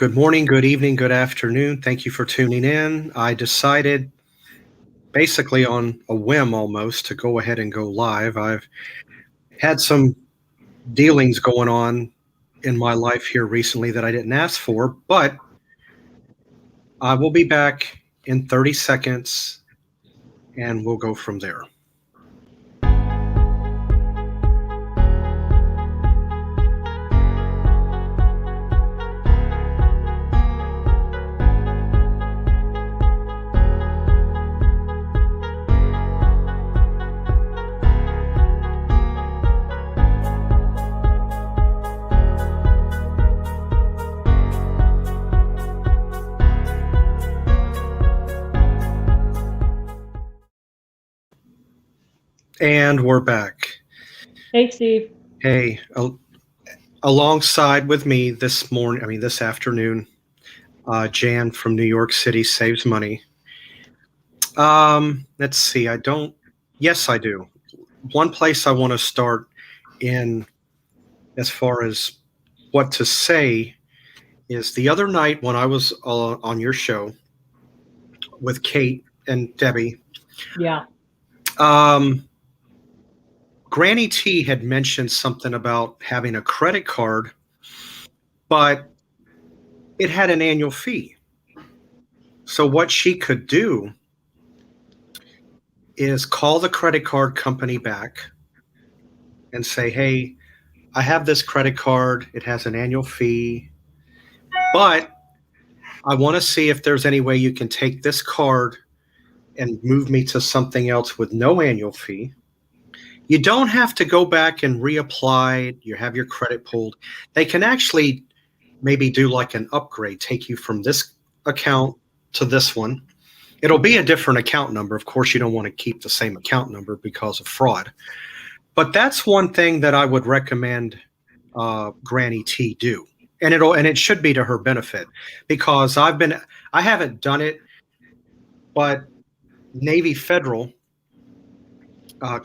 Good morning, good evening, good afternoon. Thank you for tuning in. I decided, basically on a whim almost, to go ahead and go live. I've had some dealings going on in my life here recently that I didn't ask for, but I will be back in 30 seconds and we'll go from there. And we're back. Hey, Steve. Hey, alongside with me this afternoon, Jan from New York City Saves Money. Let's see. Yes, I do. One place I want to start in as far as what to say is the other night when I was on your show with Kate and Debbie. Yeah. Granny T had mentioned something about having a credit card, but it had an annual fee. So what she could do is call the credit card company back and say, hey, I have this credit card. It has an annual fee, but I want to see if there's any way you can take this card and move me to something else with no annual fee. You don't have to go back and reapply. You have your credit pulled. They can actually maybe do like an upgrade, take you from this account to this one. It'll be a different account number. Of course, you don't want to keep the same account number because of fraud. But that's one thing that I would recommend Granny T do. And it should be to her benefit, because I haven't done it, but Navy Federal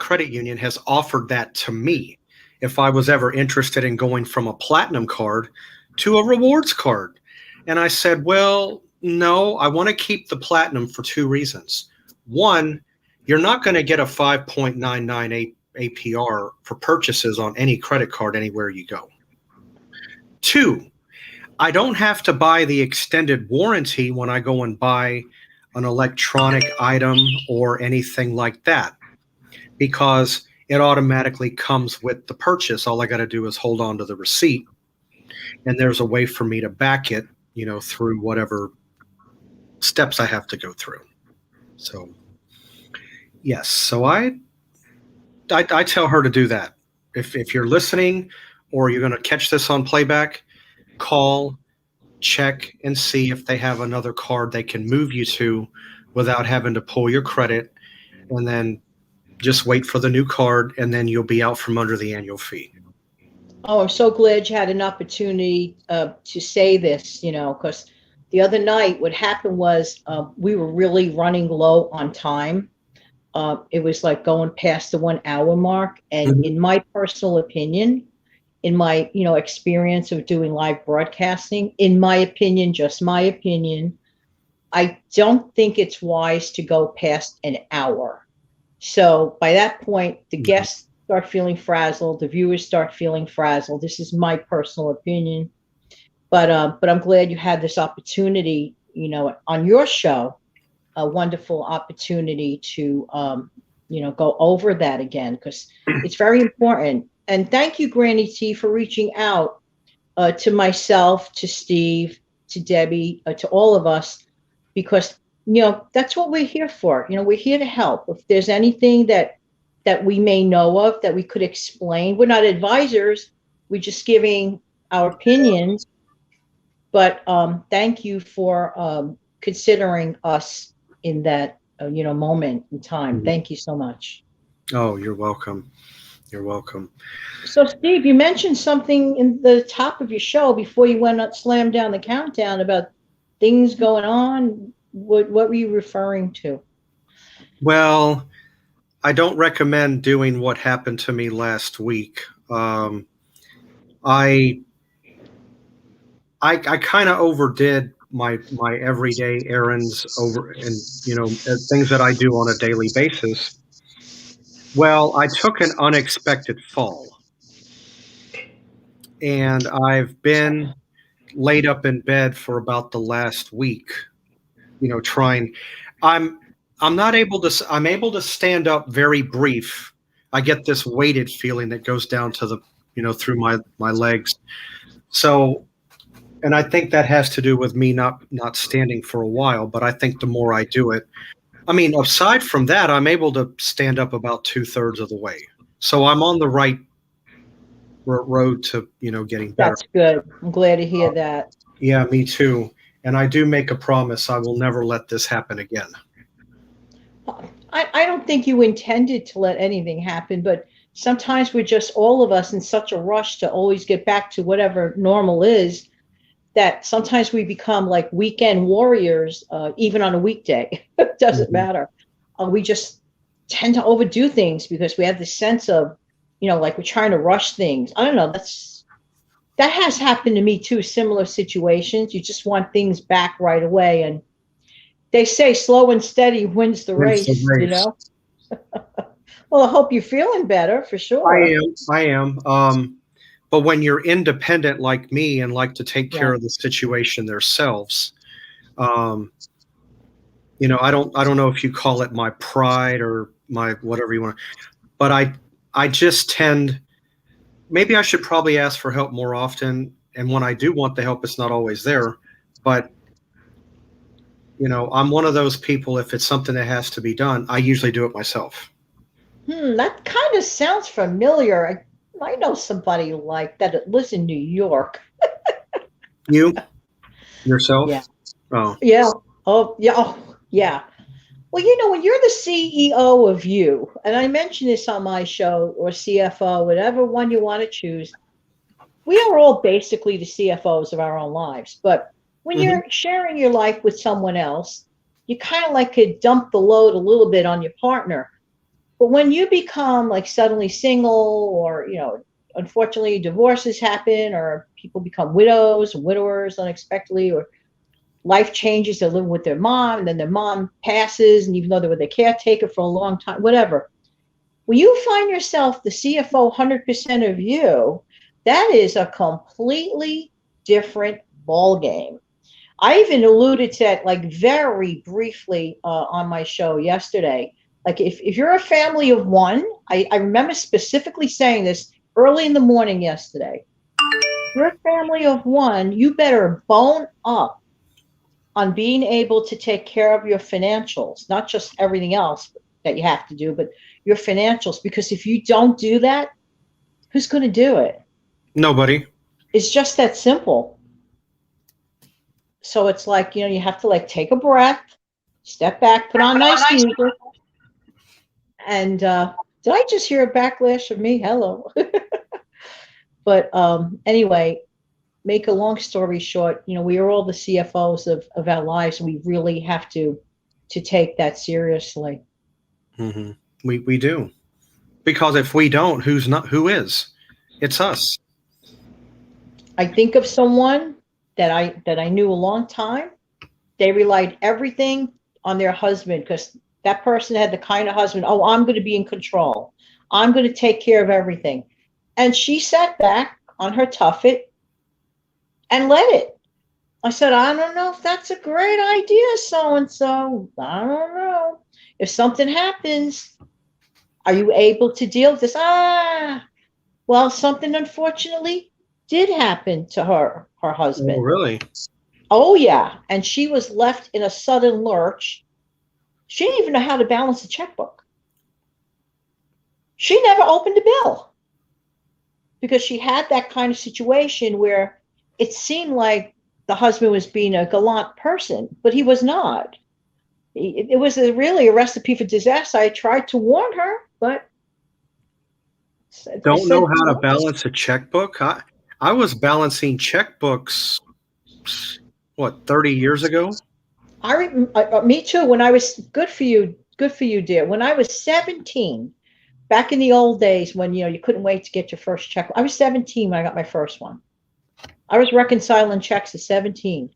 Credit Union has offered that to me if I was ever interested in going from a platinum card to a rewards card. And I said, well, no, I want to keep the platinum for two reasons. One, you're not going to get a 5.99 APR for purchases on any credit card anywhere you go. Two, I don't have to buy the extended warranty when I go and buy an electronic item or anything like that, because it automatically comes with the purchase. All I got to do is hold on to the receipt, and there's a way for me to back it, through whatever steps I have to go through. So, yes. So I tell her to do that. If you're listening or you're going to catch this on playback, call, check, and see if they have another card they can move you to without having to pull your credit, and then just wait for the new card, and then you'll be out from under the annual fee. Oh, I'm so glad you had an opportunity to say this, because the other night what happened was we were really running low on time. It was like going past the 1 hour mark. And in my personal opinion, in my, experience of doing live broadcasting, in my opinion, just my opinion, I don't think it's wise to go past an hour. So by that point, the guests start feeling frazzled, the viewers start feeling frazzled. This is my personal opinion, but I'm glad you had this opportunity, on your show, a wonderful opportunity to, go over that again, because it's very important. And thank you, Granny T, for reaching out to myself, to Steve, to Debbie, to all of us, because that's what we're here for. We're here to help. If there's anything that we may know of that we could explain, we're not advisors. We're just giving our opinions. But thank you for considering us in that moment in time. Thank you so much. Oh, you're welcome. You're welcome. So, Steve, you mentioned something in the top of your show before you went up, slammed down the countdown about things going on. What were you referring to? Well, I don't recommend doing what happened to me last week. I I kind of overdid my everyday errands over and things that I do on a daily basis. Well, I took an unexpected fall, and I've been laid up in bed for about the last week, trying. I'm I'm not able to. I'm able to stand up very brief. I get this weighted feeling that goes down to the through my legs. So, and I think that has to do with me not standing for a while. But I think the more I do it, I mean, aside from that, I'm able to stand up about 2/3 of the way. So I'm on the right road to getting better. That's good. I'm glad to hear that. Yeah, me too. And I do make a promise I will never let this happen again. I don't think you intended to let anything happen, but sometimes we're just all of us in such a rush to always get back to whatever normal is that sometimes we become like weekend warriors, even on a weekday. It doesn't Mhm. matter. We just tend to overdo things because we have this sense of, like we're trying to rush things. I don't know. That has happened to me too. Similar situations. You just want things back right away, and they say slow and steady wins the Wins the race. race. Well, I hope you're feeling better for I sure. am. I am. But when you're independent like me and like to take care Right. of the situation themselves, um, I don't know if you call it my pride or my whatever you want, but I just tend. Maybe I should probably ask for help more often. And when I do want the help, it's not always there. But I'm one of those people. If it's something that has to be done, I usually do it myself. That kind of sounds familiar. I know somebody like that that lives in New York. You Yeah. yourself? Oh, Yeah. Oh, yeah. Oh, yeah. Well, when you're the CEO of you, and I mentioned this on my show, or CFO, whatever one you want to choose, we are all basically the CFOs of our own lives. But when hmm you're sharing your life with someone else, you kind of like could dump the load a little bit on your partner. But when you become like suddenly single, or, unfortunately divorces happen, or people become widows and widowers unexpectedly, or life changes, they're living with their mom, and then their mom passes, and even though they were the caretaker for a long time, whatever. When you find yourself the CFO 100% of you, that is a completely different ball game. I even alluded to that like very briefly on my show yesterday. Like if you're a family of one, I remember specifically saying this early in the morning yesterday. If you're a family of one, you better bone up on being able to take care of your financials, not just everything else that you have to do, but your financials. Because if you don't do that, who's going to do it? Nobody. It's just that simple. So it's like, you have to like take a breath, step back, put on nice music. And did I just hear a backlash of me? Hello. But anyway, make a long story short, we are all the CFOs of our lives, and we really have to take that seriously. hmm we do, because if we don't, who's not? Who is? It's us. I think of someone that I knew a long time. They relied everything on their husband because that person had the kind of husband, oh, I'm going to be in control. I'm going to take care of everything. And she sat back on her tuffet and let it. I said, I don't know if that's a great idea, so and so. I don't know. If something happens, are you able to deal with this? Well, something unfortunately did happen to her Oh, husband. really? Oh, yeah. And she was left in a sudden lurch. She didn't even know how to balance a checkbook. She never opened a bill because she had that kind of situation where it seemed like the husband was being a gallant person, but he was not. It was really a recipe for disaster. I tried to warn her, but I Don't know said, how to balance a checkbook. I was balancing checkbooks, what, 30 years ago? me too. When I was good for you, dear. When I was 17, back in the old days when you couldn't wait to get your first check. I was 17 when I got my first one. I was reconciling checks at 17.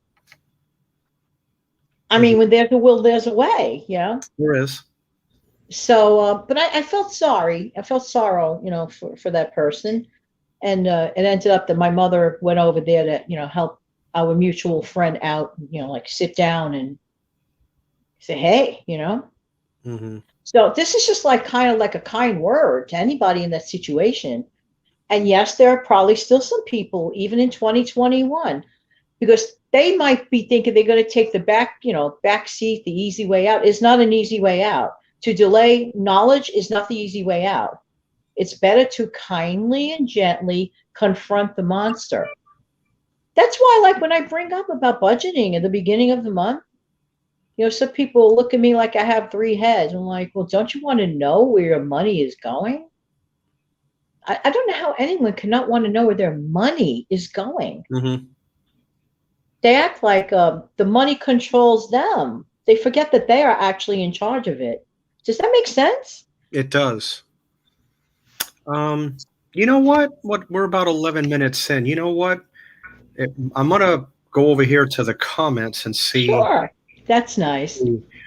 I Mhm. mean, when there's a will, there's a way, you know? There is. So, but I felt sorry. I felt sorrow, you know, for that person. And it ended up that my mother went over there to, you know, help our mutual friend out, you know, like sit down and say, hey, you know? Hmm. So this is just like kind of like a kind word to anybody in that situation. And yes, there are probably still some people, even in 2021, because they might be thinking they're going to take the back, you know, back seat, the easy way out. It's not an easy way out. To delay knowledge is not the easy way out. It's better to kindly and gently confront the monster. That's why, like, when I bring up about budgeting at the beginning of the month, you know, some people look at me like I have three heads. I'm like, well, don't you want to know where your money is going? I don't know how anyone cannot want to know where their money is going. Hmm. They act like the money controls them. They forget that they are actually in charge of it. Does that make sense? It does. Um, you know what? What we're about 11 minutes in. You know what? I'm gonna go over here to the comments and see. Sure. That's nice.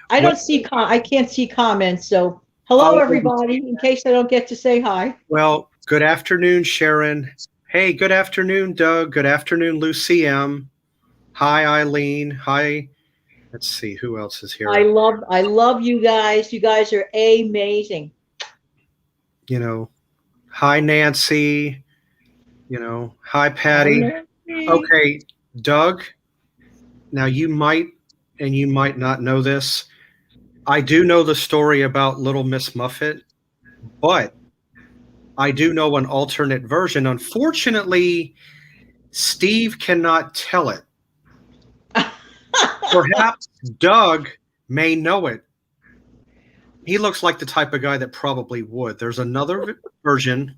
I What? don't see I can't see comments, so hello Oh, everybody, in case I don't get to say hi. well, good afternoon, Sharon. Hey, good afternoon, Doug. Good afternoon, Lucy M. Hi, Eileen. Hi. Let's see who else is here. I love you guys. You guys are amazing. You know, hi, Nancy. You know, hi, Hi, Patty. Nancy. Okay, Doug. Now you might and you might not know this. I do know the story about Little Miss Muffet, but I do know an alternate version. Unfortunately, Steve cannot tell it. Perhaps Doug may know it. He looks like the type of guy that probably would. There's another version.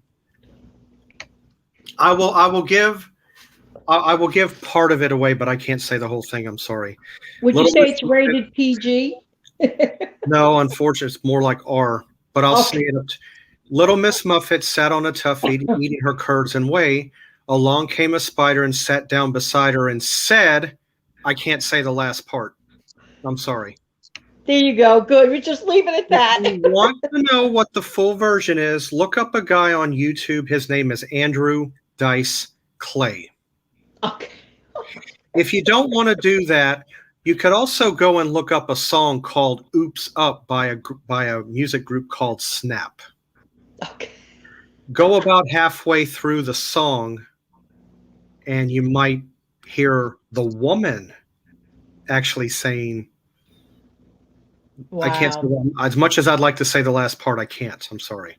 I will give part of it away, but I can't say the whole thing. I'm sorry. Would you Little say Miss it's Muffet. rated PG? No, unfortunately, it's more like R. But I'll say Okay. it. Little Miss Muffet sat on a tuffet eating her curds and whey. Along came a spider and sat down beside her and said, I can't say the last part. I'm sorry. There you go. Good. We're just leaving it at If that. you want to know what the full version is, look up a guy on YouTube. His name is Andrew Dice Clay. Okay. If you don't want to do that, you could also go and look up a song called "Oops Up" by a music group called Snap. Okay. Go about halfway through the song, and you might hear the woman actually saying, "I can't say Wow. that. As much as I'd like to say the last part, I can't. I'm sorry."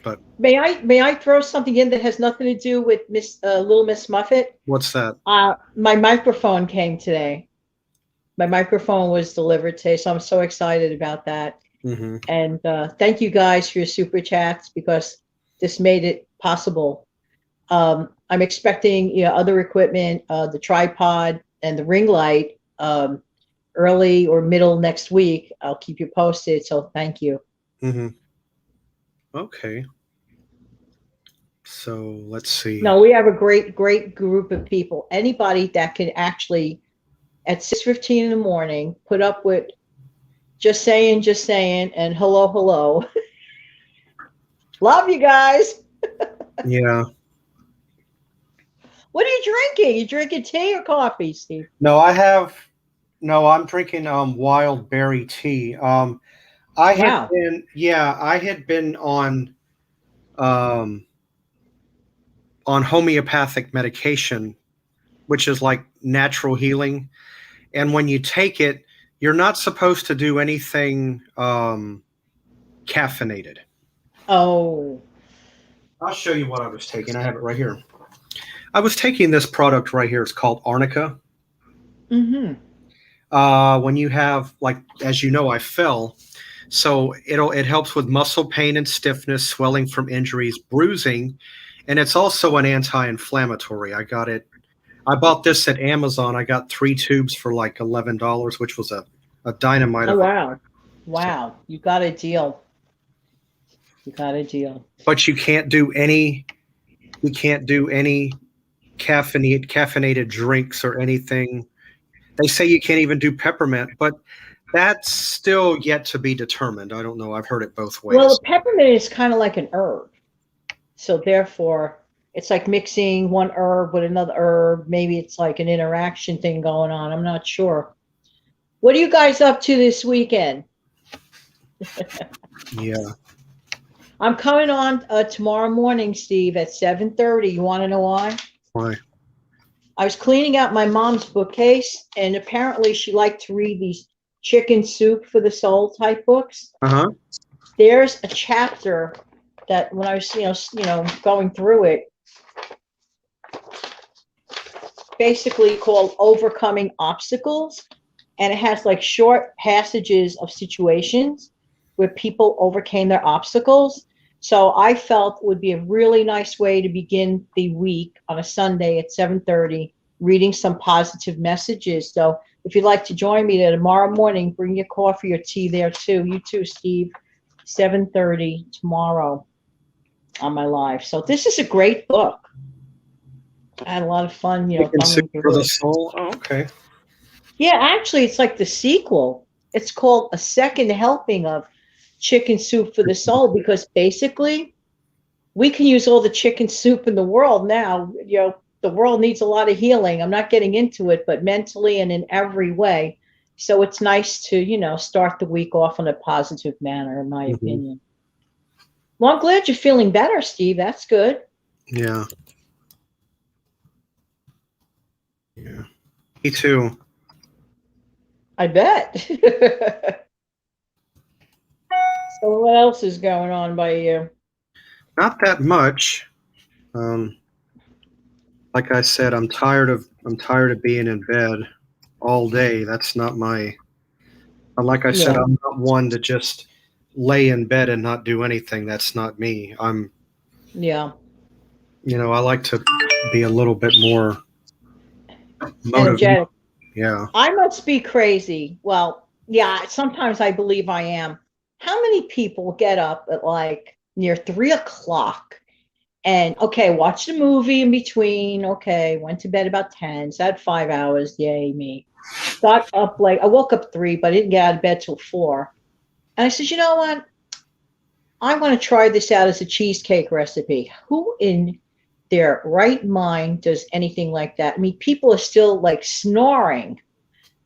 But May I throw something in that has nothing to do with Miss Little Miss Muffet? what's that? My microphone came today. My microphone was delivered today, so I'm so excited about that. Hmm. And thank you guys for your super chats because this made it possible. I'm expecting, you know, other equipment, the tripod and the ring light, early or middle next week. I'll keep you posted. So thank you. Hmm. Okay. So let's see. No, we have a great group of people. Anybody that can actually at 6:15 in the morning put up with just saying, and hello. Love you guys. Yeah. What are you drinking? You drinking tea or coffee, Steve? No, I'm drinking wild berry tea. Wow. I had been um on homeopathic medication, which is like natural healing. And when you take it, you're not supposed to do anything caffeinated. Oh. I'll show you what I was taking. I have it right here. I was taking this product right here. It's called Arnica. Mm-hmm. When you have, like, as you know, I fell. So it helps with muscle pain and stiffness, swelling from injuries, bruising, and it's also an anti-inflammatory. I bought this at Amazon. I got 3 tubes for like $11, which was a dynamite Oh of a wow. so, Wow. You got a deal. You got a deal. but you can't do any caffeinated drinks or anything. They say you can't even do peppermint, but that's still yet to be determined. I don't know. I've heard it both Well, ways. the peppermint is kind of like an herb. So therefore, it's like mixing one herb with another herb. Maybe it's like an interaction thing going on. I'm not sure. What are you guys up to this weekend? Yeah. I'm coming on tomorrow morning, Steve, at 7:30. You want to know why? Why? I was cleaning out my mom's bookcase, and apparently she liked to read these chicken soup for the soul type books. Uh-huh. There's a chapter that when I was, going through it, basically called Overcoming Obstacles. And it has like short passages of situations where people overcame their obstacles. So I felt it would be a really nice way to begin the week on a Sunday at 7:30, reading some positive messages. So if you'd like to join me there tomorrow morning, bring your coffee or tea there too. You too, Steve. 7:30 tomorrow on my live. So this is a great book. I had a lot of fun, Chicken soup thumbing for through the it. soul. Oh, okay. Yeah, actually, it's like the sequel. It's called A Second Helping of Chicken Soup for the Soul because basically we can use all the chicken soup in the world now. The world needs a lot of healing. I'm not getting into it, but mentally and in every way. So it's nice to, start the week off in a positive manner, in my Hmm. opinion. Well, I'm glad you're feeling better, Steve. That's good. Yeah. Yeah. Me too. I bet. So what else is going on by you? Not that much. Um, like I said, I'm tired of being in bed all day. That's not my. Like I said, Yeah. I'm not one to just lay in bed and not do anything. That's not me. Yeah. I like to be a little bit more motivated. Energetic. Yeah. I must be crazy. Well, yeah, sometimes I believe I am. How many people get up at like near 3 o'clock and okay, watch the movie in between. Okay, went to bed about 10, so I had 5 hours. Yay, me. Got up like I woke up 3, but I didn't get out of bed till 4. And I said, you know what? I want to try this out as a cheesecake recipe. Who in their right mind does anything like that? I mean, people are still like snoring.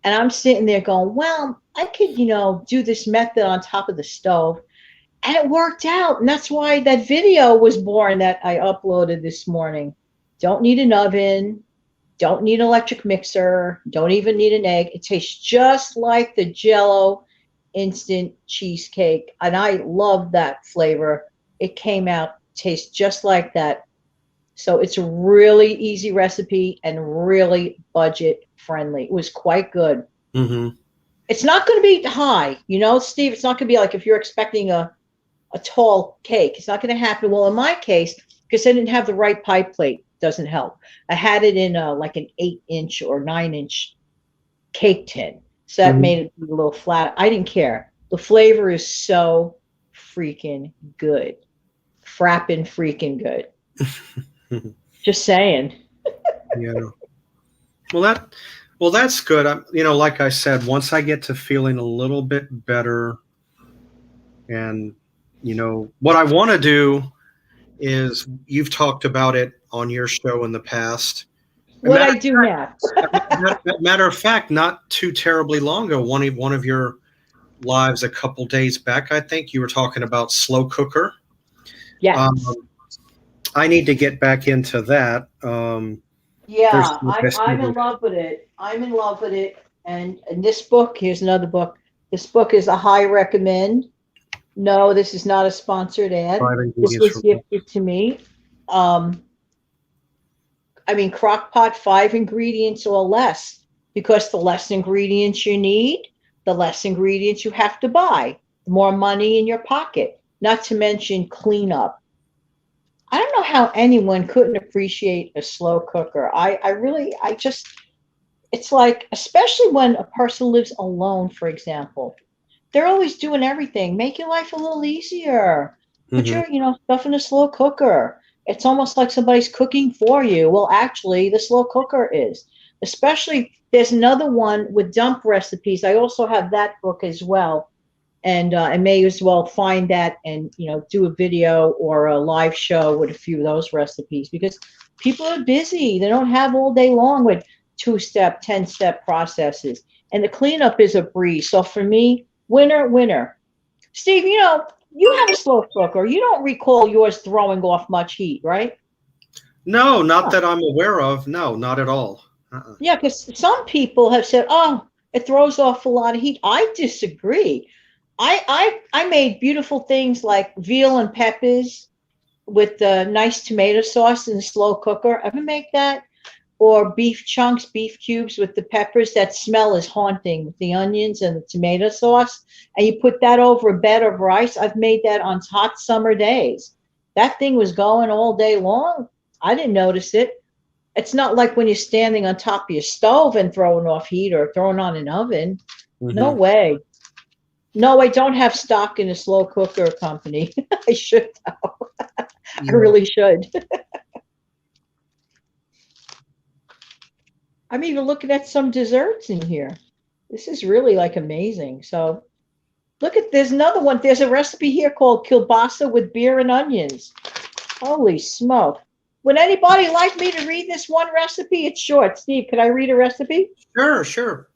And I'm sitting there going, well, I could, do this method on top of the stove. And it worked out. And that's why that video was born that I uploaded this morning. Don't need an oven. Don't need an electric mixer. Don't even need an egg. It tastes just like the Jello instant cheesecake. And I love that flavor. It came out, tastes just like that. So it's a really easy recipe and really budget friendly. It was quite good. Hmm. It's not going to be high, Steve. It's not going to be like if you're expecting a tall cake. It's not going to happen. Well, in my case, because I didn't have the right pie plate, doesn't help. I had it in like an 8-inch or 9-inch cake tin. So that Hmm. made it a little flat. I didn't care. The flavor is so freaking good. Frappin' freaking good. Just saying. Yeah. Well, that's good. Like I said, once I get to feeling a little bit better, and what I want to do is you've talked about it on your show in the past. A What I do now. matter of fact, not too terribly long ago, one of your lives a couple days back, I think you were talking about slow cooker. Yes. Um, I need to get back into that. There's Yeah, like I I'm said, in love with it. I'm in love with it. And this book, here's another book. This book is a high recommend. No, this is not a sponsored ad. five This ingredients was for. gifted to me. Um, I mean, crock pot, 5 ingredients or less, because the less ingredients you need, the less ingredients you have to buy, the more money in your pocket, not to mention cleanup. I don't know how anyone couldn't appreciate a slow cooker. I just, it's like, especially when a person lives alone, for example, they're always doing everything. Make your life a little easier. Put Hmm. your, stuff in a slow cooker. It's almost like somebody's cooking for you. Well, actually, the slow cooker is. Especially, there's another one with dump recipes. I also have that book as well, and I may as well find that and do a video or a live show with a few of those recipes because people are busy. They don't have all day long with 2-step, 10-step processes, and the cleanup is a breeze. So for me, winner, winner. Steve, you have a slow cooker. You don't recall yours throwing off much heat, right? No, not that I'm aware of. No, not at all. Uh-uh. Yeah, because some people have said, "Oh, it throws off a lot of heat." I disagree. I made beautiful things like veal and peppers with the nice tomato sauce in a slow cooker. Ever make that? Or beef chunks, beef cubes with the peppers. That smell is haunting with the onions and the tomato sauce. And you put that over a bed of rice. I've made that on hot summer days. That thing was going all day long. I didn't notice it. It's not like when you're standing on top of your stove and throwing off heat or throwing on an oven. No Mm-hmm. way. No, I don't have stock in a slow cooker company. I should, though. I Yeah. really should. I'm even looking at some desserts in here. This is really like amazing. So look at, there's another one. There's a recipe here called kielbasa with beer and onions. Holy smoke. Would anybody like me to read this one recipe? It's short. Steve, can I read a recipe? Sure, sure.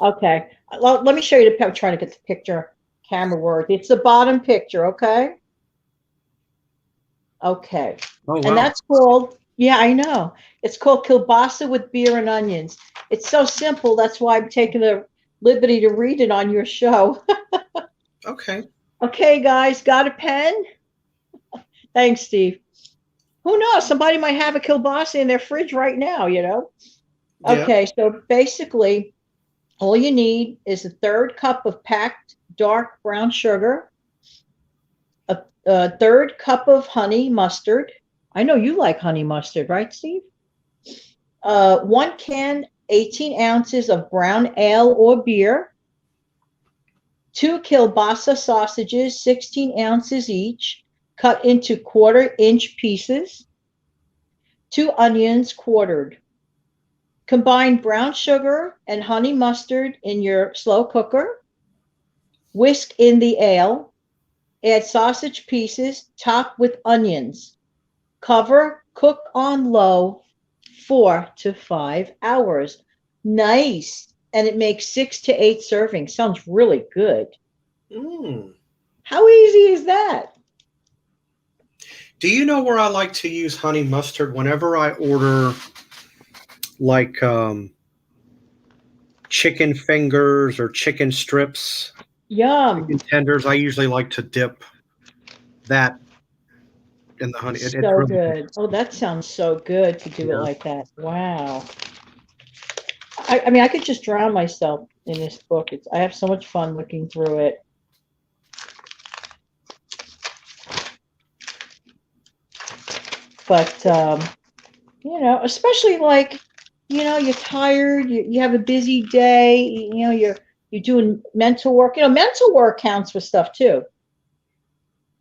Okay. Let me show you I'm trying to get the picture camera work. It's the bottom picture, okay? Okay. Oh, And wow. that's called, yeah, I know. It's called kielbasa with beer and onions. It's so simple. That's why I'm taking the liberty to read it on your show. Okay. Okay, guys, got a pen? Thanks, Steve. Who knows? Somebody might have a kielbasa in their fridge right now. Yeah. Okay, so basically, all you need is a third cup of packed dark brown sugar, a third cup of honey mustard. I know you like honey mustard, right, Steve? 1 can, 18 ounces of brown ale or beer, 2 kielbasa sausages, 16 ounces each, cut into 1/4 inch pieces, 2 onions quartered. Combine brown sugar and honey mustard in your slow cooker. Whisk in the ale. Add sausage pieces, top with onions. Cover, cook on low 4 to 5 hours. Nice. And it makes 6 to 8 servings. Sounds really good. Mm. How easy is that? Do you know where I like to use honey mustard whenever I order like chicken fingers or chicken strips, Yum. chicken tenders? I usually like to dip that in the honey. It's So really good. Oh, that sounds so good to do it yeah. like that. Wow. I mean, I could just drown myself in this book. I have so much fun looking through it. But especially like, you're tired, you have a busy day, you're doing mental work. Mental work counts for stuff too.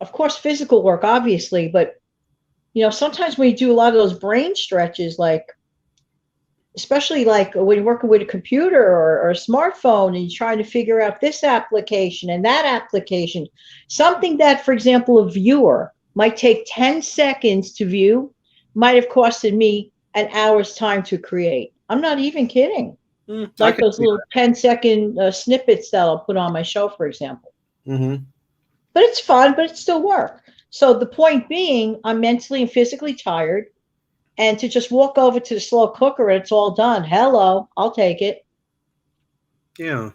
Of course, physical work, obviously, but sometimes when you do a lot of those brain stretches, like especially like when you're working with a computer or a smartphone and you're trying to figure out this application and that application, something that, for example, a viewer might take 10 seconds to view might have costed me an hour's time to create. I'm not even kidding. I Like could those see little 10-second snippets that I'll put on my show, for example. that. Mm-hmm. But it's fun, but it's still work. So the point being, I'm mentally and physically tired. And to just walk over to the slow cooker and it's all done. Hello, I'll take it. Yeah.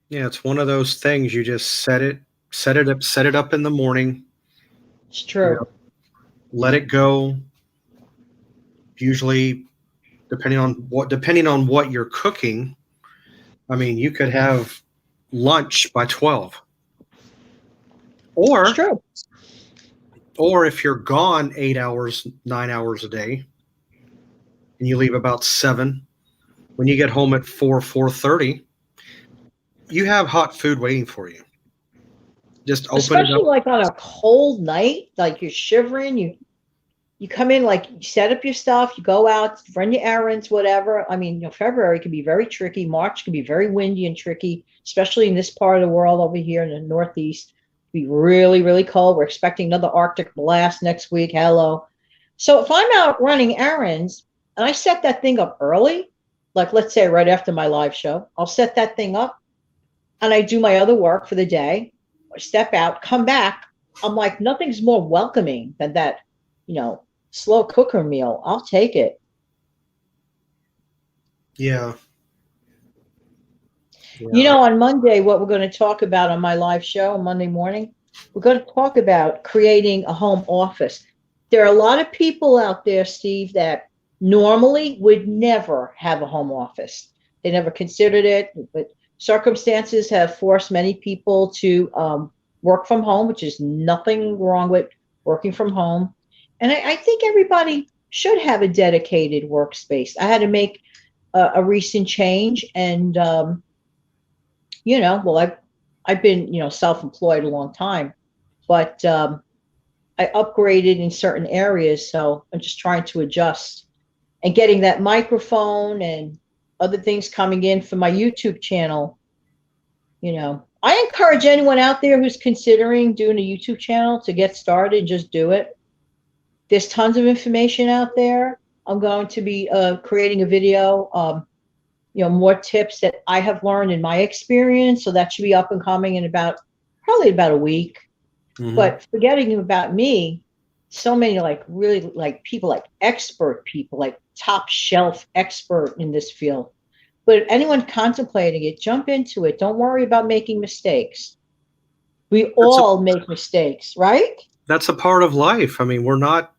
Yeah, it's one of those things you just set it up in the morning, It's you true. know, let it go. Usually depending on what you're cooking, I mean, you could have lunch by 12. It's Or true. or if you're gone 8 hours, 9 hours a day and you leave about 7, when you get home at 4:30, you have hot food waiting for you. Just open it especially up. like on a cold night, like you're shivering. You come in, like you set up your stuff, you go out, run your errands, whatever. I mean, February can be very tricky. March can be very windy and tricky, especially in this part of the world over here in the Northeast. Be really, really cold. We're expecting another Arctic blast next week. Hello. So if I'm out running errands and I set that thing up early, like let's say right after my live show, I'll set that thing up and I do my other work for the day, or step out, come back. I'm like, nothing's more welcoming than that, you know, slow cooker meal. I'll take it. Yeah. Yeah. You know, on Monday, what we're going to talk about on my live show on Monday morning, we're going to talk about creating a home office. There are a lot of people out there, Steve, that normally would never have a home office. They never considered it, but circumstances have forced many people to work from home, which is nothing wrong with working from home. And I think everybody should have a dedicated workspace. I had to make a recent change, and well, I've been self-employed a long time, but I upgraded in certain areas, so I'm just trying to adjust and getting that microphone and other things coming in for my YouTube channel. I encourage anyone out there who's considering doing a YouTube channel to get started and just do it. There's tons of information out there. I'm going to be creating a video, more tips that I have learned in my experience. So that should be up and coming in probably about a week. Mm-hmm. But forgetting about me, so many really people, expert people, like top shelf expert in this field. But anyone contemplating it, jump into it. Don't worry about making mistakes. We all make mistakes, right? That's a part of life. I mean, we're not,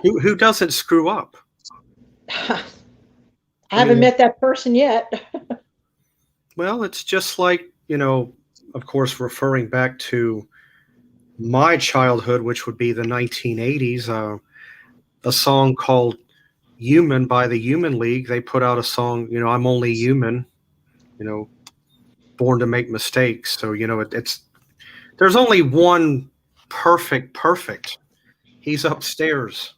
who doesn't screw up? I haven't met that person yet. Well, it's just like, of course, referring back to my childhood, which would be the 1980s, a song called Human by the Human League. They put out a song, I'm only human, born to make mistakes. So, there's only one perfect. He's upstairs.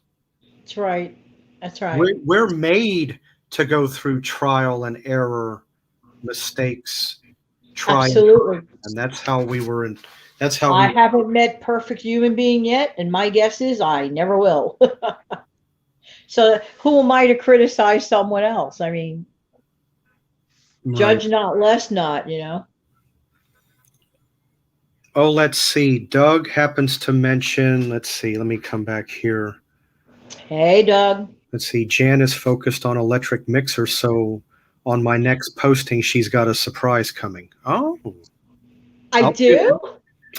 That's right. That's right. We're made to go through trial and error, mistakes, Absolutely. and that's how we were in. That's how I haven't met perfect human being yet, and my guess is I never will. So who am I to criticize someone else? I mean, right. Judge not, less not, Oh, let's see. Doug happens to mention, let's see, let me come back here. Hey, Doug. Let's see. Jan is focused on electric mixer, so on my next posting, she's got a surprise coming. Oh. I'll tune in.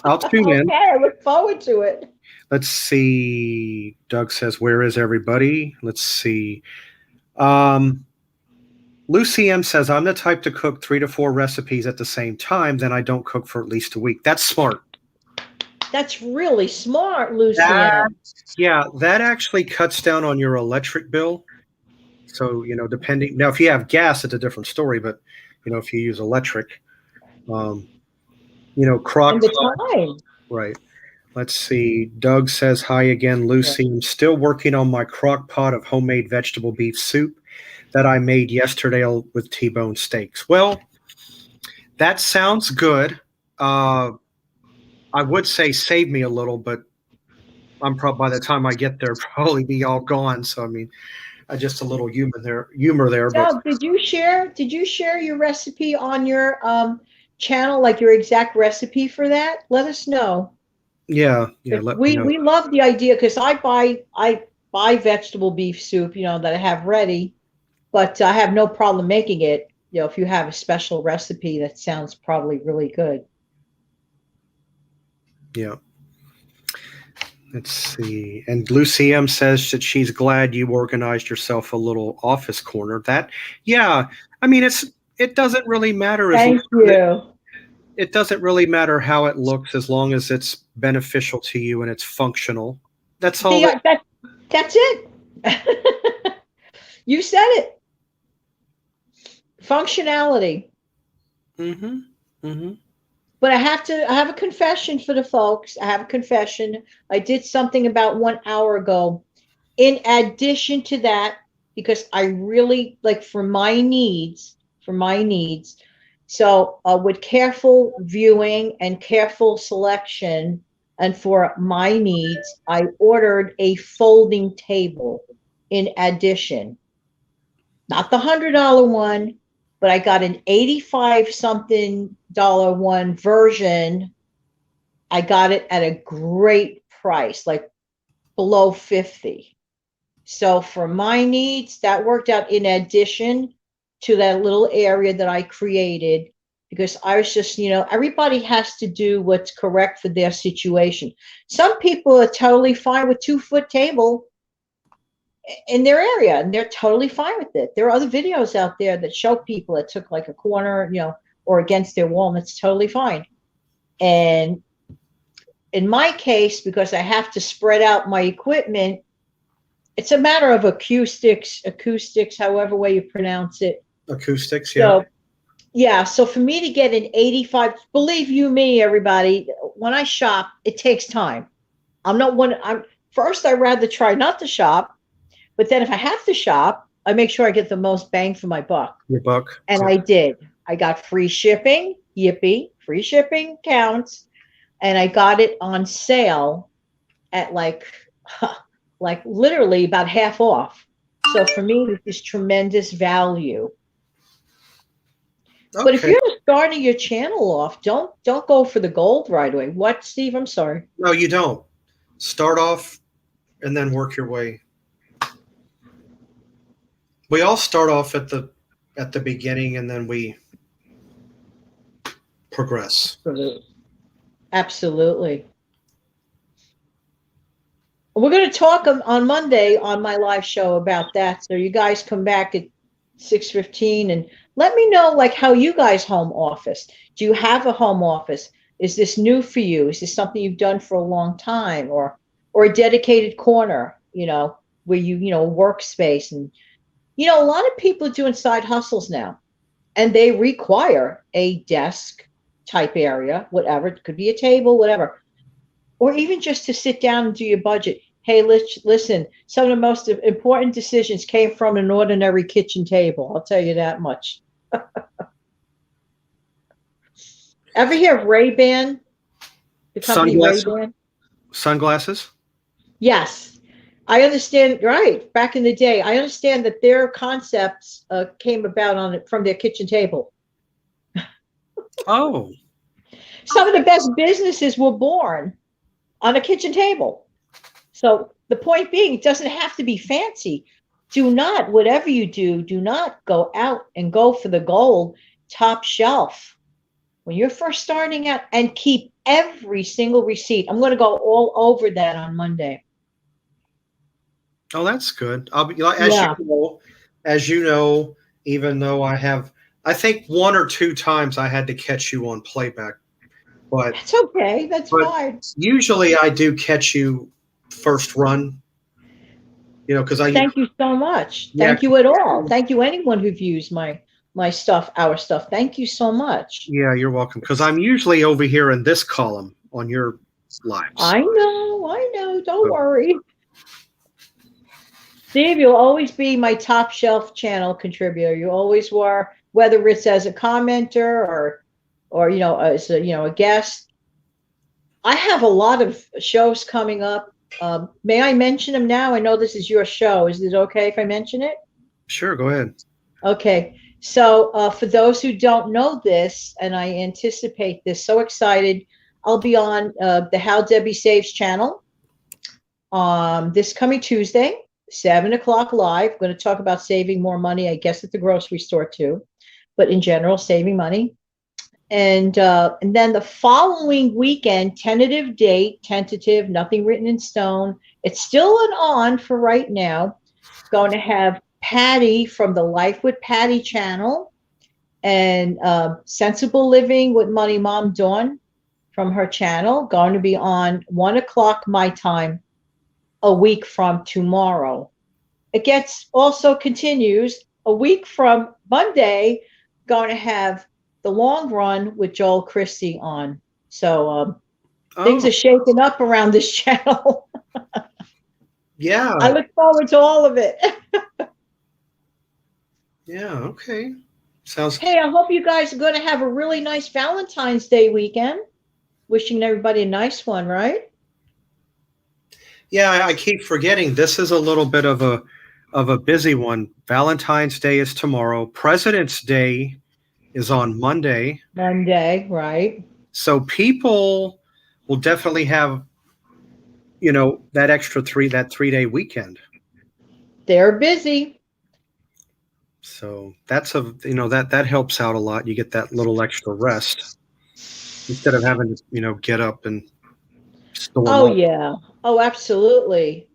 Okay, I look forward to it. Let's see. Doug says, where is everybody? Let's see. Lucy M says, I'm the type to cook 3 to 4 recipes at the same time, then I don't cook for at least a week. That's smart. That's really smart, Lucy M. Yeah, that actually cuts down on your electric bill. So, depending, now if you have gas, it's a different story, but, if you use electric, crock and the time. Right. Let's see. Doug says, hi again, Lucy. Yeah. I'm still working on my crock pot of homemade vegetable beef soup that I made yesterday with T-bone steaks. Well, that sounds good. I would say save me a little, but I'm probably, by the time I get there, probably be all gone. So, I mean, just a little humor there. Doug, did you share your recipe on your channel, like your exact recipe for that? Let us know. Yeah. Let me know. We love the idea, because I buy vegetable beef soup, that I have ready, but I have no problem making it. If you have a special recipe, that sounds probably really good. Yeah. Let's see. And Lucy M says that she's glad you organized yourself a little office corner. Yeah. I mean, it doesn't really matter. Thank you. It doesn't really matter how it looks, as long as it's beneficial to you and it's functional. That's all. That's it. You said it. Functionality. Mm-hmm. Mm-hmm. But I have a confession for the folks. I have a confession. I did something about 1 hour ago. In addition to that, because I really like for my needs. So with careful viewing and careful selection, and for my needs, I ordered a folding table in addition. Not the $100 one, but I got an 85 something dollar one version. I got it at a great price, like below 50. So for my needs, that worked out in addition to that little area that I created, because I was just, everybody has to do what's correct for their situation. Some people are totally fine with 2-foot table in their area, and they're totally fine with it. There are other videos out there that show people that took like a corner, or against their wall, and it's totally fine. And in my case, because I have to spread out my equipment, it's a matter of acoustics, however way you pronounce it. Acoustics, yeah. So, yeah. So for me to get an 85, believe you me, everybody, when I shop, it takes time. I'd rather try not to shop, but then if I have to shop, I make sure I get the most bang for my buck. Your buck. And yeah. I did. I got free shipping. Yippee. Free shipping counts. And I got it on sale at like literally about half off. So for me, this is tremendous value. Okay. But if you're starting your channel off, don't go for the gold right away. What, Steve? I'm sorry. No, you don't. Start off and then work your way. We all start off at the beginning, and then we progress. Absolutely. We're going to talk on Monday on my live show about that. So you guys come back at 6:15 and let me know like how you guys home office. Do you have a home office? Is this new for you? Is this something you've done for a long time, or a dedicated corner, where workspace? And a lot of people are doing side hustles now, and they require a desk type area, whatever. It could be a table, whatever, or even just to sit down and do your budget. Hey, listen, some of the most important decisions came from an ordinary kitchen table. I'll tell you that much. Ever hear of Ray-Ban? The company Ray-Ban? Sunglasses? Yes. I understand, right, back in the day, I understand that their concepts came about from their kitchen table. Oh. Some of the best businesses were born on a kitchen table. So the point being, it doesn't have to be fancy. Whatever you do not go out and go for the gold top shelf when you're first starting out, and keep every single receipt. I'm going to go all over that on Monday. Oh, that's good. As you know, even though I think 1 or 2 times I had to catch you on playback, but that's okay. That's fine. Usually I do catch you first run, because thank you so much. Yeah. Thank you at all. Thank you anyone who views my stuff, our stuff. Thank you so much. Yeah, you're welcome. Because I'm usually over here in this column on your lives. I know. Don't worry. Steve, you'll always be my top shelf channel contributor. You always were, whether it's as a commenter or as a guest. I have a lot of shows coming up. May I mention them now? I know this is your show. Is it okay if I mention it? Sure, go ahead. Okay. So for those who don't know this, and I anticipate this, so excited, I'll be on the How Debbie Saves channel this coming Tuesday, 7:00 live. I'm going to talk about saving more money, I guess, at the grocery store too, but in general, saving money. And then the following weekend, tentative, nothing written in stone. It's still on for right now. Going to have Patty from the Life with Patty channel, and Sensible Living with Money Mom Dawn from her channel, going to be on 1:00 my time a week from tomorrow. It also continues a week from Monday. Going to have the long run with Joel Christie on. So things Oh, are shaking up around this channel. yeah. I look forward to all of it. Yeah. Okay. Sounds. Hey, I hope you guys are going to have a really nice Valentine's Day weekend. Wishing everybody a nice one, right? Yeah, I keep forgetting. This is a little bit of a busy one. Valentine's Day is tomorrow. President's Day is on Monday. Monday, right? So people will definitely have, that extra that 3-day weekend. They're busy. So that's that helps out a lot. You get that little extra rest instead of having to, get up and storm Oh, off. yeah. Oh, absolutely.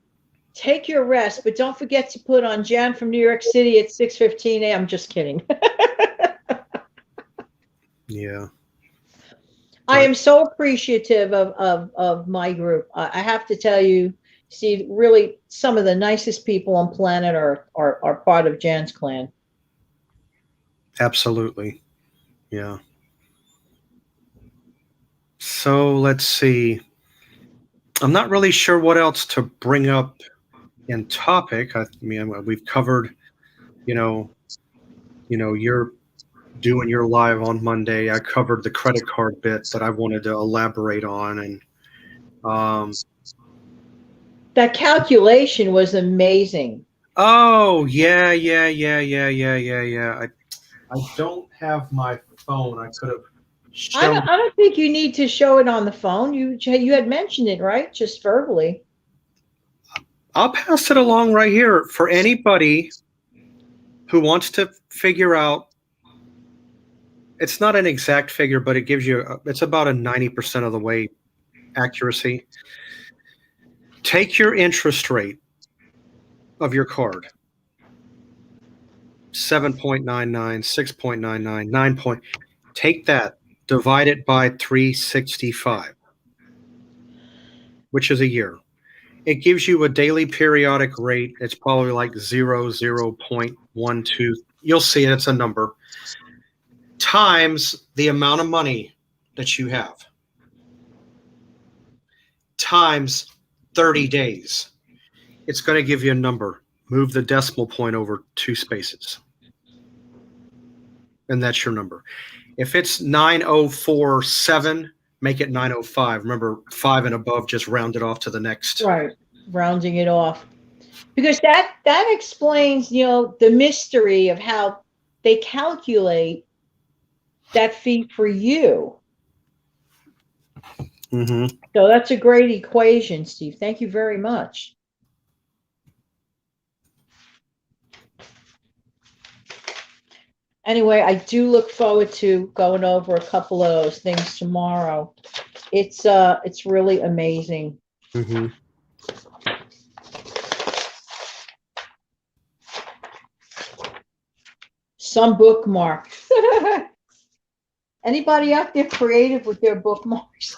Take your rest, but don't forget to put on Jan from New York City at 6:15 a.m. I'm just kidding. Yeah. I But am so appreciative of my group. I have to tell you, Steve, really some of the nicest people on planet are part of Jan's clan. absolutely. Yeah. So let's see. I'm not really sure what else to bring up in topic. I mean, we've covered, you know, you're doing your live on Monday. I covered the credit card bit that I wanted to elaborate on, and um, That calculation was amazing. oh yeah. I don't have my phone. I could have shown. I don't think you need to show it on the phone. You had mentioned it, right? Just verbally. I'll pass it along right here for anybody who wants to figure out. It's not an exact figure, but it gives you. It's about a 90% of the way accuracy. Take your interest rate of your card. 7.99, 6.99, 9 point. Take that, divide it by 365, which is a year. It gives you a daily periodic rate. It's probably like 0.12. You'll see it, it's a number. Times the amount of money that you have. Times 30 days. It's going to give you a number. Move the decimal point over 2 spaces. And that's your number. If it's 9047, make it 905. Remember, 5 and above, just round it off to the next. Right. Rounding it off. Because that explains, the mystery of how they calculate that fee for you. Mm-hmm. So that's a great equation, Steve. Thank you very much. Anyway, I do look forward to going over a couple of those things tomorrow. It's really amazing. Mm-hmm. Some bookmarks. Anybody out there creative with their bookmarks?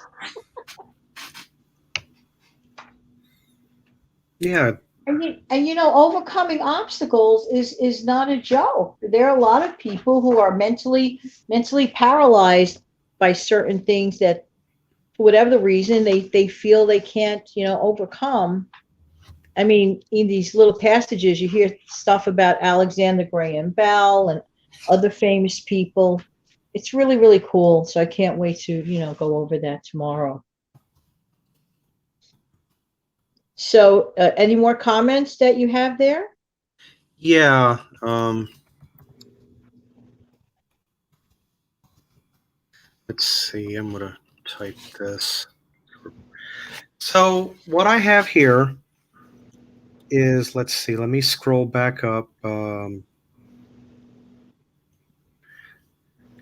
Yeah. And overcoming obstacles is not a joke. There are a lot of people who are mentally paralyzed by certain things that, for whatever the reason, they feel they can't overcome. I mean, in these little passages, you hear stuff about Alexander Graham Bell and other famous people. It's really, really cool. So I can't wait to go over that tomorrow. So, any more comments that you have there? Yeah. Let's see. I'm going to type this. So what I have here is, let's see. Let me scroll back up.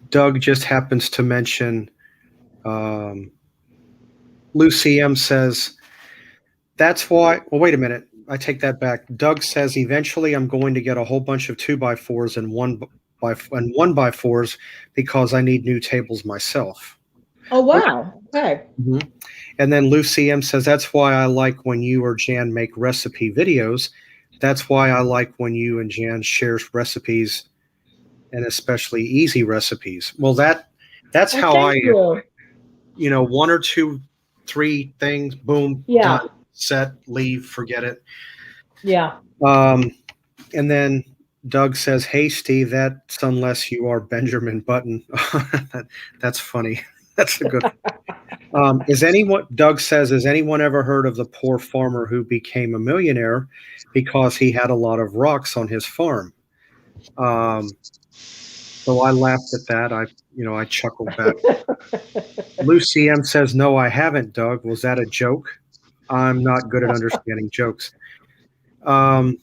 Doug just happens to mention Lucy M says, that's why. Well, wait a minute. I take that back. Doug says, eventually I'm going to get a whole bunch of 2x4s and 1x4s because I need new tables myself. Oh, wow. Okay. Mm-hmm. And then Lucy M says, that's why I like when you or Jan make recipe videos. That's why I like when you and Jan share recipes and especially easy recipes. Well, that's Oh, how I thank am. you. One or two, three things, boom, done, Yeah, set, leave, forget it. yeah. Um, and then Doug says, "Hey, Steve, that's unless you are Benjamin Button." That's funny. That's a good. Is anyone? Doug says, "Has anyone ever heard of the poor farmer who became a millionaire because he had a lot of rocks on his farm?" Um, so I laughed at that. I chuckled back. Lucy M says, "No, I haven't, Doug. Was that a joke? I'm not good at understanding jokes." Um,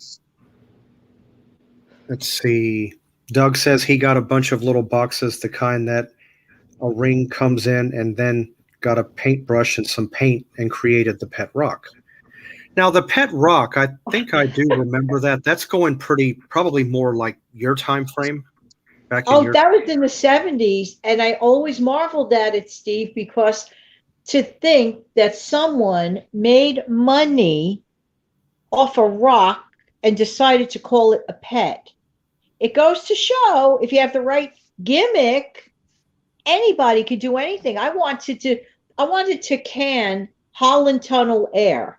let's see. Doug says he got a bunch of little boxes, the kind that a ring comes in, and then got a paintbrush and some paint and created the pet rock. Now, the pet rock, I think I do remember that. That's going probably more like your time frame back in Oh, your. that was in the 70s. And I always marveled at it, Steve, because to think that someone made money off a rock and decided to call it a pet. It goes to show if you have the right gimmick, anybody could do anything. I wanted to can Holland Tunnel air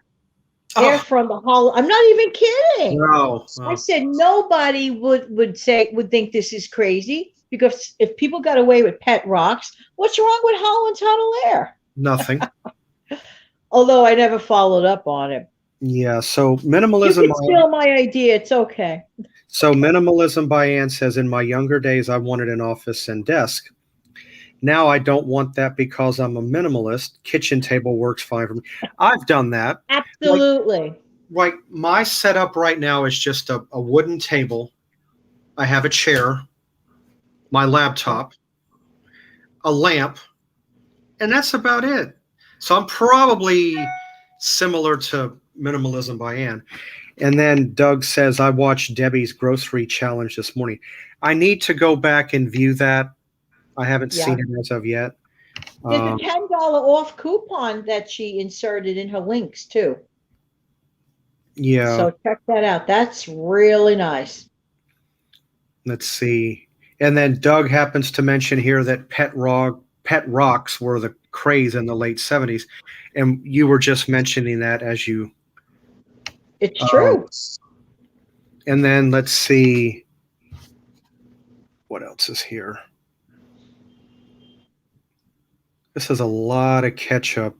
Oh, from the Holland. I'm not even kidding. no. I said nobody would think this is crazy because if people got away with pet rocks, what's wrong with Holland Tunnel air? Nothing. Although I never followed up on it. Yeah. So You minimalism. can steal my idea. It's okay. So minimalism by Ann says, in my younger days, I wanted an office and desk. Now I don't want that because I'm a minimalist. Kitchen table works fine for me. I've done that. Like, Absolutely. like my setup right now is just a wooden table. I have a chair, my laptop, a lamp, and that's about it. So I'm probably similar to minimalism by Ann. And then Doug says, I watched Debbie's grocery challenge this morning. I need to go back and view that. I haven't Yeah. seen it as of yet. There's a Um, $10 off coupon that she inserted in her links too. yeah, So check that out. That's really nice. let's see. And then Doug happens to mention here that pet rocks were the craze in the late 70s. And you were just mentioning that as you. It's Um, true. and then let's see what else is here. This is a lot of ketchup.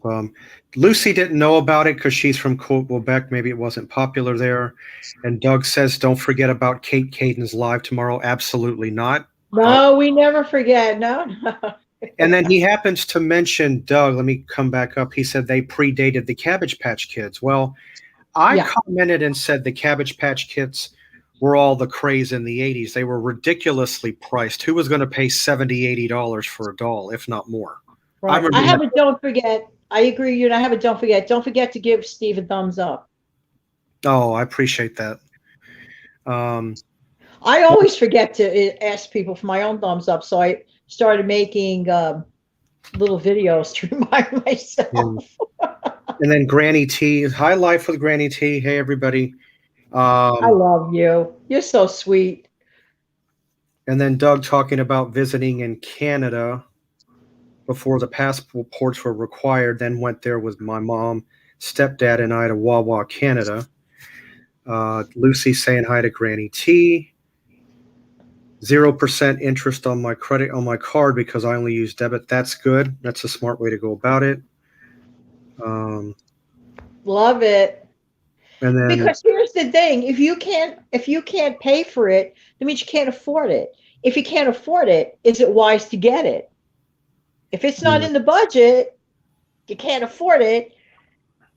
Lucy didn't know about it because she's from Quebec. Maybe it wasn't popular there. And Doug says, don't forget about Kate Caden's live tomorrow. Absolutely not. No, we never forget. No, no. And then he happens to mention, Doug, let me come back up. He said they predated the Cabbage Patch Kids. Well, I Yeah. commented and said the Cabbage Patch Kids were all the craze in the 80s. They were ridiculously priced. Who was going to pay $70, $80 for a doll, if not more? I Right. I remember have a don't forget. I agree. You and I have a don't forget. Don't forget to give Steve a thumbs up. Oh, I appreciate that. Um, I always forget to ask people for my own thumbs up. So I started making little videos to remind and, myself. and then Granny T. Hi, life with Granny T. Hey, everybody. I love you. You're so sweet. And then Doug talking about visiting in Canada before the passports were required, then went there with my mom, stepdad, and I to Wawa, Canada. Lucy saying hi to Granny T. 0% interest on my card because I only use debit. That's good. That's a smart way to go about it. Love it. And then Because here's the thing, if you can't pay for it, that means you can't afford it. If you can't afford it, is it wise to get it? If it's not in the budget, you can't afford it.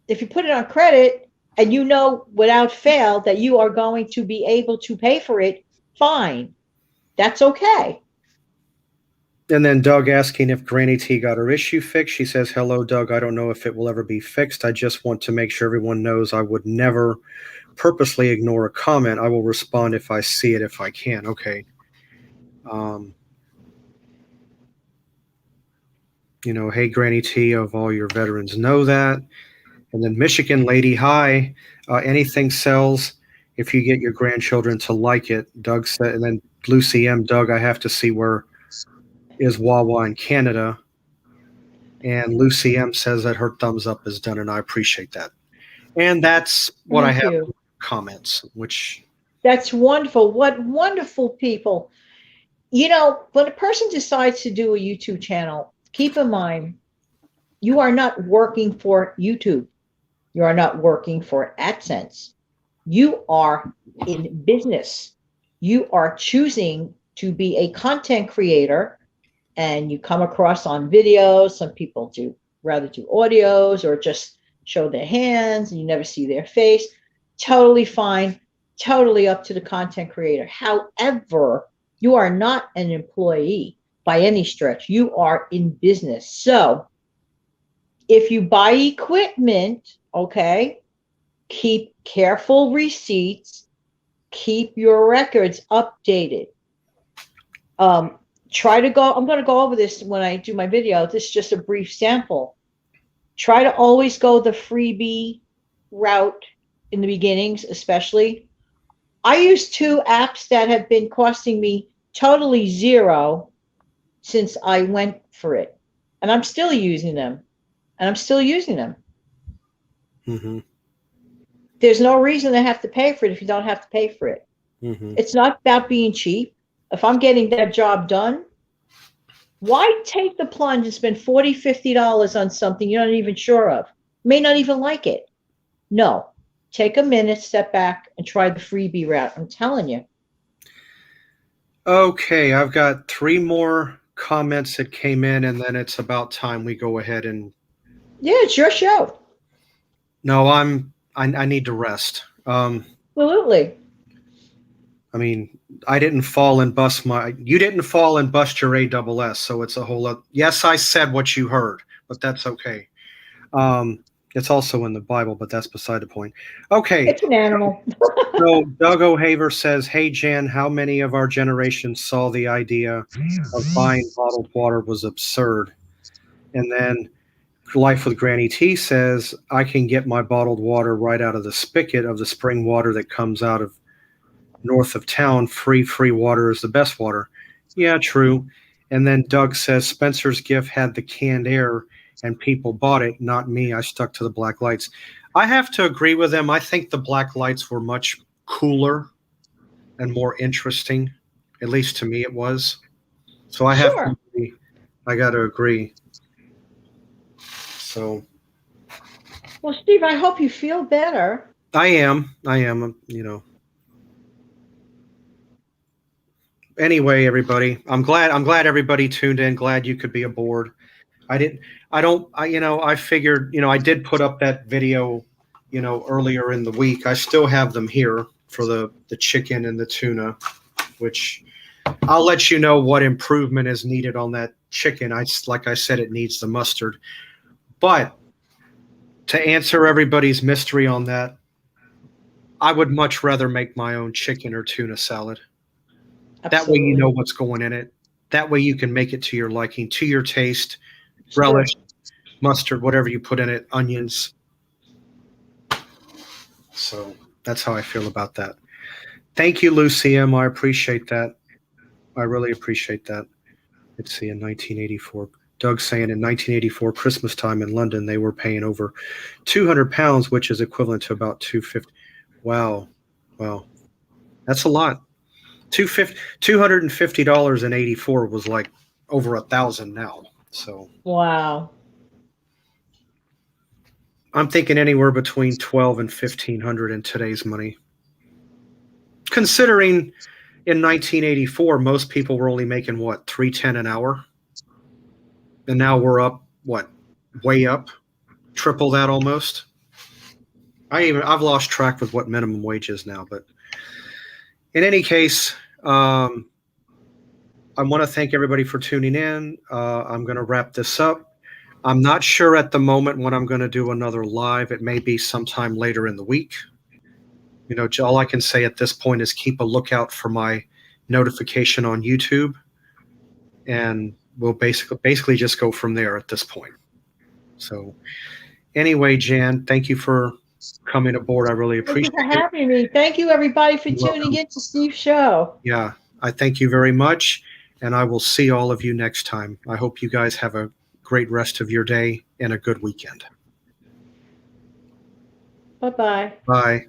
If you put it on credit and you know without fail that you are going to be able to pay for it, fine. That's okay. And then Doug asking if Granny T got her issue fixed. She says, hello, Doug. I don't know if it will ever be fixed. I just want to make sure everyone knows I would never purposely ignore a comment. I will respond if I see it, if I can. Okay. Hey, Granny T, of all your veterans know that. And then Michigan lady, hi. Anything sells. if you get your grandchildren to like it. Doug said, and then Lucy M. Doug, I have to see where is Wawa in Canada. And Lucy M. says that her thumbs up is done, and I appreciate that. And that's what I Thank have you. comments, which That's wonderful. What wonderful people. You know, when a person decides to do a YouTube channel, keep in mind you are not working for YouTube. You are not working for AdSense. You are in business. You are choosing to be a content creator, and you come across on videos. Some people do rather do audios or just show their hands and you never see their face. Totally fine. Totally up to the content creator. However, you are not an employee by any stretch. You are in business. So if you buy equipment, okay, keep careful receipts, keep your records updated. Try to go, I'm going to go over this when I do my video. This is just a brief sample. Try to always go the freebie route in the beginnings, especially. I use two apps that have been costing me totally zero since I went for it. And I'm still using them. And I'm still using them. mm-hmm, There's no reason to have to pay for it if you don't have to pay for it. mm-hmm. It's not about being cheap. If I'm getting that job done, why take the plunge and spend $40, $50 on something you're not even sure of? May not even like it. No. Take a minute, step back, and try the freebie route. I'm telling you. Okay, I've got 3 more comments that came in, and then it's about time we go ahead and. Yeah, it's your show. No, I need to rest. Absolutely. I mean, I didn't fall and bust you didn't fall and bust your ASS, so it's a whole lot. Yes, I said what you heard, but that's okay. It's also in the Bible, but that's beside the point. Okay. It's an animal. So Doug O'Haver says, "Hey Jan, how many of our generation saw the idea of buying bottled water was absurd?" And then Life with Granny T says, "I can get my bottled water right out of the spigot of the spring water that comes out of north of town. Free water is the best water." Yeah, true. And then Doug says, "Spencer's gift had the canned air and people bought it, not me. I stuck to the black lights." I have to agree with them. I think the black lights were much cooler and more interesting. At least to me it was. So I have to Sure. agree. I got to agree. So Well, Steve, I hope you feel better. I am, Anyway, everybody, I'm glad everybody tuned in. Glad you could be aboard. I didn't, I don't, I figured, I did put up that video, earlier in the week. I still have them here for the chicken and the tuna, which I'll let you know what improvement is needed on that chicken. Like I said, it needs the mustard. But to answer everybody's mystery on that, I would much rather make my own chicken or tuna salad. That way you know Absolutely. what's going in it. That way you can make it to your liking, to your taste, relish, Sure. mustard, whatever you put in it, onions. So that's how I feel about that. Thank you, Lucy M. I appreciate that. I really appreciate that. Let's see, in 1984, Doug's saying in 1984 Christmas time in London, they were paying over £200, which is equivalent to about 250. Wow. Wow. That's a lot. $250 in 84 was like over 1,000 now. So Wow. I'm thinking anywhere between 12 and 1,500 in today's money. Considering in 1984, most people were only making what, 310 an hour? And now we're up, what, way up, triple that almost. I've lost track with what minimum wage is now, but in any case, I want to thank everybody for tuning in. I'm going to wrap this up. I'm not sure at the moment when I'm going to do another live. It may be sometime later in the week. All I can say at this point is keep a lookout for my notification on YouTube, and we'll basically just go from there at this point. So anyway, Jan, thank you for coming aboard. I really Thank you appreciate for it. having me. Thank you, everybody, for You're tuning welcome. in to Steve's show. Yeah, I thank you very much, and I will see all of you next time. I hope you guys have a great rest of your day and a good weekend. Bye-bye. Bye.